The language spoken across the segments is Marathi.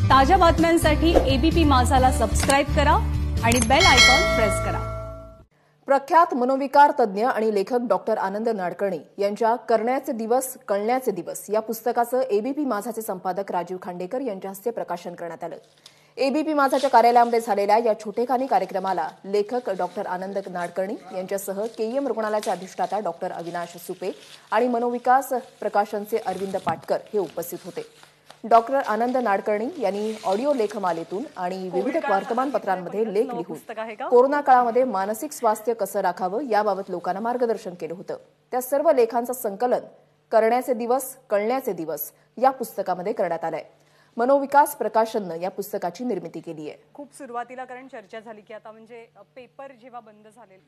ताज्या बातम्यांसाठी एबीपी माझाला सबस्क्राइब करा आणि बेल आयकॉन प्रेस करा। प्रख्यात मनोविकार तज्ञ आणि लेखक डॉक्टर आनंद नाडकर्णी यांच्या करण्याचे दिवस कळण्याचे दिवस या पुस्तकाचं एबीपी माझाचे संपादक राजीव खांडेकर यांच्या हस्ते प्रकाशन करण्यात आलं। एबीपी माझाच्या कार्यालयामध्ये झालेल्या या छोटेखानी कार्यक्रमाला लेखक डॉक्टर आनंद नाडकर्णी यांच्यासह केईएम रुग्णालयाचे अधिष्ठाता डॉक्टर अविनाश सुपे आणि मनोविकास प्रकाशनचे अरविंद पाटकर हे उपस्थित होते। डॉक्टर आनंद नाडकर्णी यांनी ऑडिओ लेखमालेतून आणि विविध वर्तमानपत्रांमध्ये लेख लिहून कोरोना काळामध्ये मानसिक स्वास्थ्य कसं राखावं याबाबत लोकांना मार्गदर्शन केलं होतं। त्या सर्व लेखांचं संकलन करण्याचे दिवस कळण्याचे दिवस या पुस्तकामध्ये करण्यात आलंय। मनोविकास प्रकाशनने या पुस्तकाची निर्मिती केली आहे। खूप सुरुवातीला कारण चर्चा झाली की आता म्हणजे पेपर जेव्हा बंद झाले,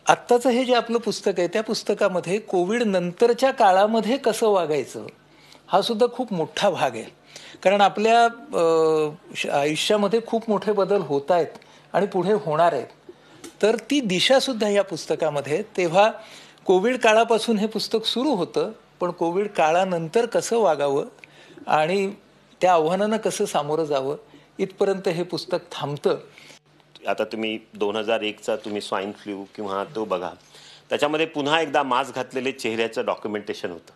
आत्ताचं हे जे आपलं पुस्तक आहे त्या पुस्तकामध्ये कोविड नंतरच्या काळामध्ये कसं वागायचं हा सुद्धा खूप मोठा भाग आहे। कारण आपल्या आयुष्यामध्ये खूप मोठे बदल होत आहेत आणि पुढे होणार आहेत, तर ती दिशा सुद्धा या पुस्तकामध्ये। तेव्हा कोविड काळापासून हे पुस्तक सुरू होतं, पण कोविड काळानंतर कसं वागावं आणि त्या आव्हानांना कसं सामोरं जावं इथपर्यंत हे पुस्तक थांबतं। आता तुम्ही 2001चा तुम्ही स्वाईन फ्लू किंवा तो बघा, त्याच्यामध्ये पुन्हा एकदा मास्क घातलेले चेहऱ्याचं डॉक्युमेंटेशन होतं।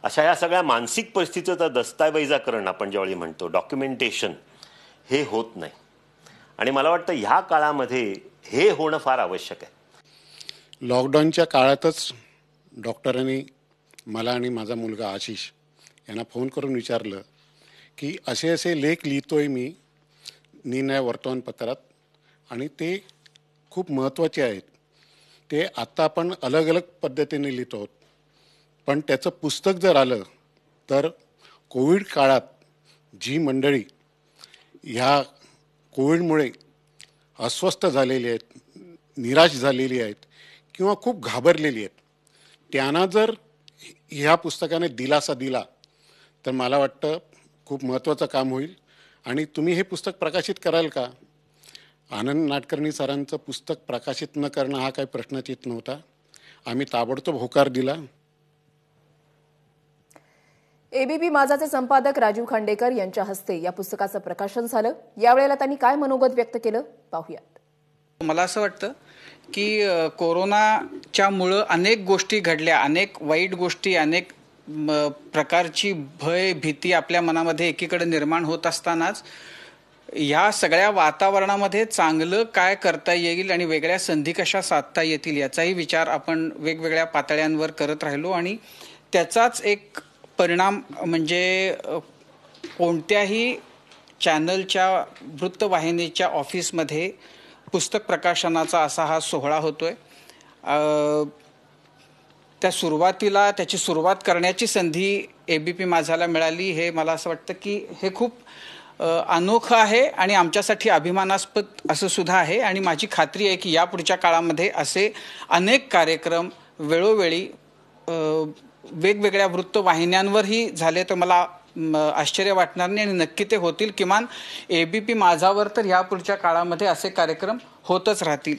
अशा या सगळ्या मानसिक परिस्थितीचं दस्तऐवजीकरण आपण ज्यावेळी म्हणतो डॉक्युमेंटेशन, हे होत नाही आणि मला वाटतं ह्या काळामध्ये हे होणं फार आवश्यक आहे। लॉकडाऊनच्या काळातच डॉक्टरांनी मला आणि माझा मुलगा आशिष यांना फोन करून विचारलं की असे असे लेख लिहितोय मी निर्णय वर्तमानपत्रात आणि ते खूप महत्त्वाचे आहेत। ते आता आपण अलग अलग पद्धतीने लिहितो, पण त्याचं पुस्तक जर आलं तर कोविड काळात जी मंडळी ह्या कोविडमुळे अस्वस्थ झालेली आहेत, निराश झालेली आहेत किंवा खूप घाबरलेली आहेत, त्यांना जर ह्या पुस्तकाने दिलासा दिला तर मला वाटतं खूप महत्त्वाचं काम होईल। आणि तुम्ही हे पुस्तक प्रकाशित कराल का? आनंद नाडकर्णी सरांचं पुस्तक प्रकाशित न करणं हा काही प्रश्नच येत नव्हता। आम्ही ताबडतोब होकार दिला। एबीपी माझाचे संपादक राजीव खांडेकर यांच्या हस्ते या पुस्तकाचं प्रकाशन झालं। यावेळेला त्यांनी काय मनोगत व्यक्त केलं पाहूयात। मला असं वाटतं की कोरोनाच्यामुळं अनेक गोष्टी घडल्या, अनेक वाईट गोष्टी, अनेक प्रकारची भय भीती आपल्या मनामध्ये एकीकडे निर्माण होत असतानाच ह्या सगळ्या वातावरणामध्ये चांगलं काय करता येईल आणि वेगळ्या संधी कशा साधता येतील याचाही विचार आपण वेगवेगळ्या पातळ्यांवर करत राहिलो आणि त्याचाच एक परिणाम म्हणजे कोणत्याही चॅनलच्या वृत्तवाहिनीच्या ऑफिसमध्ये पुस्तक प्रकाशनाचा असा हा सोहळा होतोय। त्या सुरुवातीला त्याची सुरुवात करण्याची संधी एबीपी माझाला मिळाली, हे मला असं वाटतं की हे खूप अनोखं आहे आणि आमच्यासाठी अभिमानास्पद असं सुद्धा आहे। आणि माझी खात्री आहे की यापुढच्या काळामध्ये असे अनेक कार्यक्रम वेळोवेळी वेगवेगळ्या वृत्तवाहिन्यांवरही झाले तर मला आश्चर्य वाटणार नाही आणि नक्की ते होतील। किमान एबीपी माझावर तर यापुढच्या काळामध्ये असे कार्यक्रम होतच राहतील।